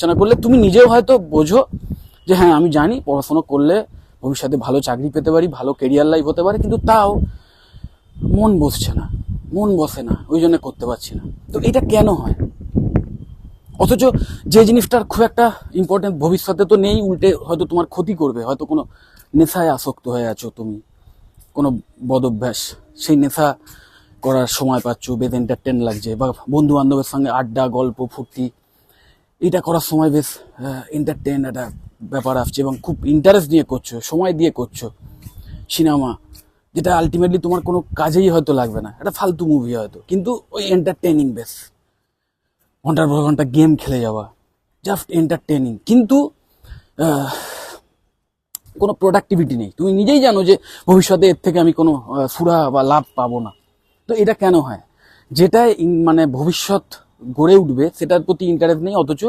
বিবেচনা করলে তুমি নিজেও হয়তো বোঝো যে হ্যাঁ আমি জানি পড়াশোনা করলে ভবিষ্যতে ভালো চাকরি পেতে পারি, ভালো কেরিয়ার লাইফ হতে পারে, কিন্তু তাও মন বসছে না, মন বসে না, ওই জন্য করতে পারছি না। তো এটা কেন হয়? অথচ যে জিনিসটার খুব একটা ইম্পর্টেন্ট ভবিষ্যতে তো নেই, উল্টে হয়তো তোমার ক্ষতি করবে। হয়তো কোনো নেশায় আসক্ত হয়ে আছো তুমি, কোনো বদ অভ্যাস, সেই নেশা করার সময় পাচ্ছ, বেশ এন্টারটেন লাগছে, বা বন্ধু বান্ধবের সঙ্গে আড্ডা গল্প ফুর্তি এটা করার সময় বেশ এন্টারটেন একটা ব্যাপার আসছে এবং খুব ইন্টারেস্ট দিয়ে করছো, সময় দিয়ে করছো। সিনেমা, যেটা আলটিমেটলি তোমার কোনো কাজেই হয়তো লাগবে না, একটা ফালতু মুভি হয়তো, কিন্তু ওই এন্টারটেনিং বেশ, ঘন্টার পর ঘন্টা গেম খেলে যাওয়া, জাস্ট এন্টারটেনিং, কিন্তু কোনো প্রোডাক্টিভিটি নেই। তুমি নিজেই জানো যে ভবিষ্যতে এর থেকে আমি কোনো সুরা বা লাভ পাবো না। তো এটা কেন হয়? যেটা মানে ভবিষ্যৎ গড়ে উঠবে সেটার প্রতি ইন্টারেস্ট নেই, অথচ